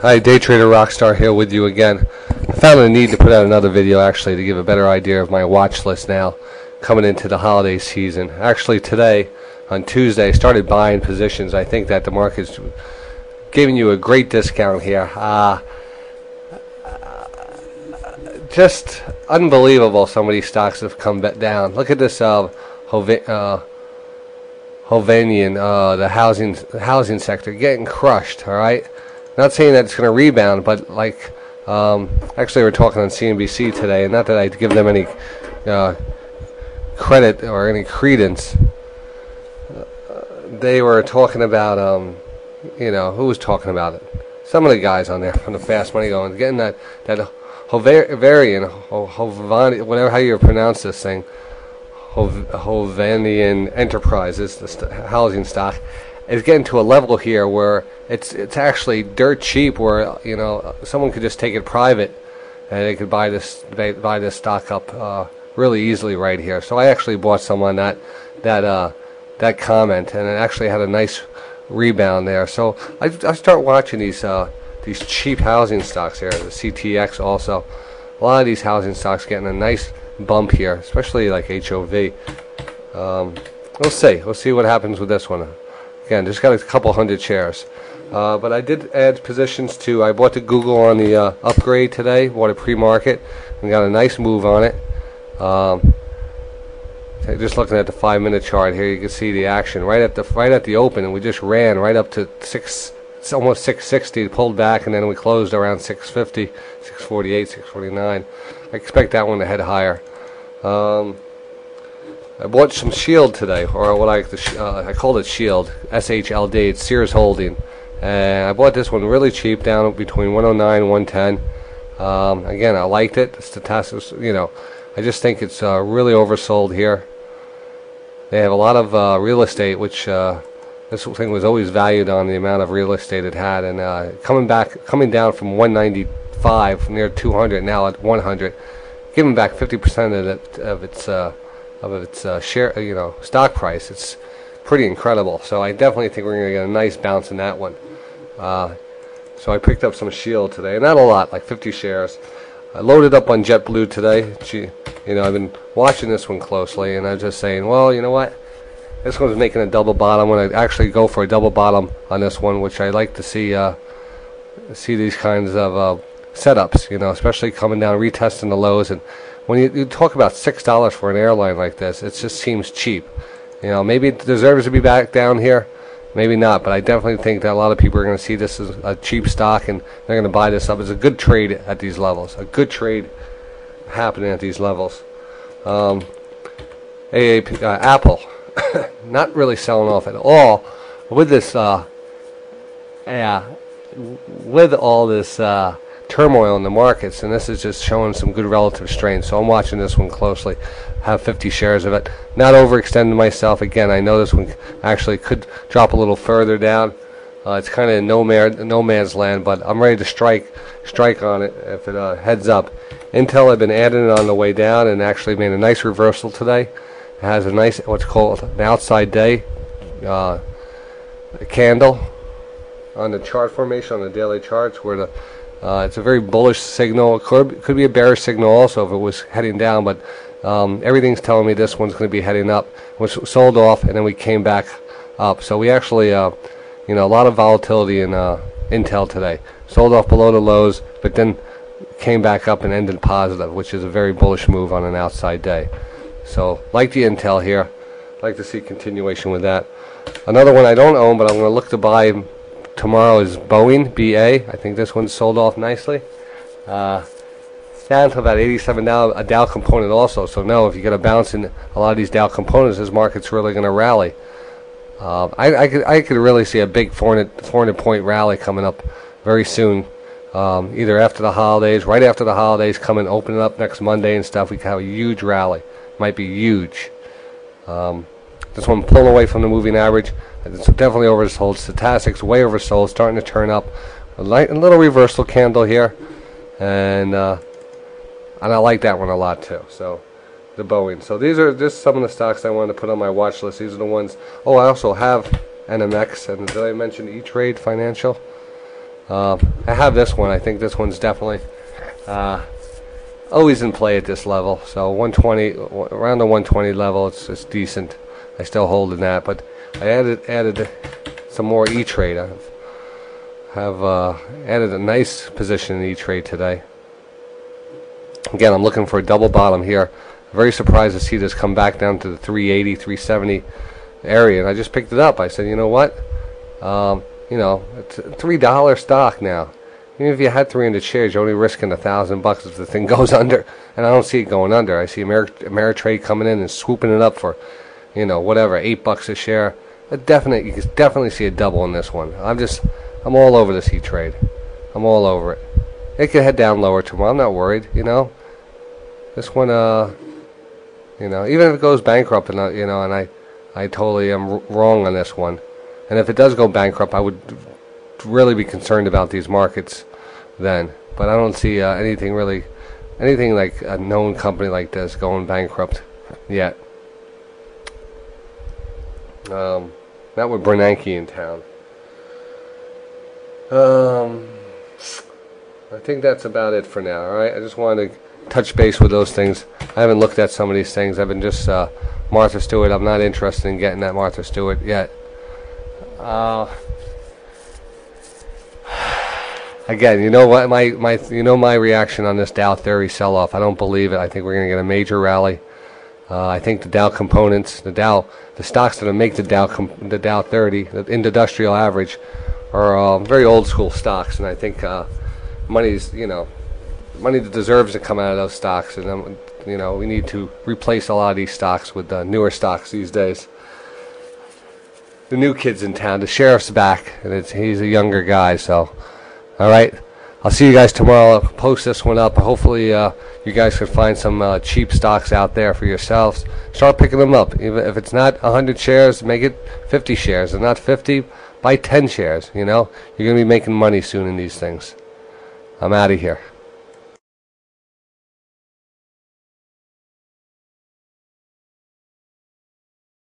Hi, DayTraderRockStar here with you again. I found a need to put out another video actually to give a better idea of my watch list now coming into the holiday season. Actually today, on Tuesday, I started buying positions. I think that the market's giving you a great discount here. Just unbelievable some of these stocks have come down. Look at this Hovanian, the housing sector getting crushed, all right? Not saying that it's going to rebound, but like actually we're talking on CNBC today, and not that I give them any credit or any credence. They were talking about who was talking about it? Some of the guys on there from the Fast Money going getting that Hovanian, whatever how you pronounce this thing, Hovanian Enterprises, the housing stock, is getting to a level here where it's actually dirt cheap, where someone could just take it private and they could buy this stock up really easily right here. So I actually bought some on that comment, and it actually had a nice rebound there. So I start watching these cheap housing stocks here, the CTX also. A lot of these housing stocks getting a nice bump here, especially like HOV. We'll see what happens with this one. Again, just got a couple hundred shares. But I did add positions to, I bought the Google on the upgrade today, bought a pre-market, and got a nice move on it. Just looking at the 5-minute chart here, you can see the action right at the open, and we just ran right up to it's almost 660, pulled back, and then we closed around 650, 648, 649. I expect that one to head higher. I bought some Shield today, or what I called it Shield, SHLD. It's Sears Holding, and I bought this one really cheap, down between 109 and 110. Again, I liked it. The statistics, I just think it's really oversold here. They have a lot of real estate, which this thing was always valued on the amount of real estate it had, and coming down from 195 near 200, now at 100, giving back 50% of its share, stock price. It's pretty incredible. So I definitely think we're going to get a nice bounce in that one. So I picked up some Shield today, not a lot, like 50 shares. I loaded up on JetBlue today. I've been watching this one closely, and I'm just saying, well, you know what? This one's making a double bottom. I'm going to actually go for a double bottom on this one, which I like to see these kinds of setups, especially coming down, retesting the lows. And when you talk about $6 for an airline like this, it just seems cheap. Maybe it deserves to be back down here, maybe not, but I definitely think that a lot of people are going to see this as a cheap stock, and they're going to buy this up. It's a good trade at these levels, a good trade happening at these levels. Apple, not really selling off at all with this, with all this turmoil in the markets, and this is just showing some good relative strength. So I'm watching this one closely. Have 50 shares of it. Not overextending myself. Again, I know this one actually could drop a little further down. It's kind of in no man's land, but I'm ready to strike on it if it heads up. Intel, I've been adding it on the way down, and actually made a nice reversal today. It has a nice, what's called an outside day candle on the chart formation, on the daily charts, where it's a very bullish signal. It could be a bearish signal also if it was heading down, but everything's telling me this one's going to be heading up. Which sold off, and then we came back up. So we actually, a lot of volatility in Intel today. Sold off below the lows, but then came back up and ended positive, which is a very bullish move on an outside day. So like the Intel here, like to see continuation with that. Another one I don't own, but I'm going to look to buy tomorrow is Boeing, BA. I think this one's sold off nicely. Down to about 87 now, a Dow component also. So no, if you get a bounce in a lot of these Dow components, this market's really going to rally. I could really see a big 400 point rally coming up very soon. Either after the holidays, right after the holidays, opening up next Monday and stuff. We could have a huge rally. Might be huge. This one pulling away from the moving average. It's definitely oversold. Statistics way oversold, starting to turn up. A little reversal candle here, and I like that one a lot too. So the Boeing. So these are just some of the stocks I wanted to put on my watch list. These are the ones. Oh, I also have NMX, and did I mention E-Trade Financial? I have this one. I think this one's definitely always in play at this level. So 120, around the 120 level, it's decent. I still hold in that, but I added some more E-Trade. I have added a nice position in E-Trade today. Again, I'm looking for a double bottom here. Very surprised to see this come back down to the 380, 370 area, and I just picked it up. I said, you know what? You know, it's a $3 stock now. Even if you had 300 shares, you're only risking $1,000 if the thing goes under, and I don't see it going under. I see Ameritrade coming in and swooping it up for, you know, whatever, $8 a share. You can definitely see a double in this one. I'm all over this E-Trade. I'm all over it. It could head down lower tomorrow. I'm not worried. You know, this one, you know, even if it goes bankrupt, and you know, and I totally am wrong on this one. And if it does go bankrupt, I would really be concerned about these markets then. But I don't see anything like a known company like this going bankrupt yet. Not with Bernanke in town. I think that's about it for now. All right, I just wanted to touch base with those things. I haven't looked at some of these things. I've been just Martha Stewart. I'm not interested in getting that Martha Stewart yet. Again, you know what? My reaction on this Dow theory sell-off. I don't believe it. I think we're going to get a major rally. I think the Dow components, the stocks that make the Dow 30, the industrial average, are very old school stocks, and I think money that deserves to come out of those stocks, and you know, we need to replace a lot of these stocks with newer stocks these days. The new kid's in town. The sheriff's back, and he's a younger guy. So, all right, I'll see you guys tomorrow. I'll post this one up. Hopefully, you guys can find some cheap stocks out there for yourselves. Start picking them up. Even if it's not 100 shares, make it 50 shares. If not 50, buy 10 shares. You know, you're gonna be making money soon in these things. I'm out of here.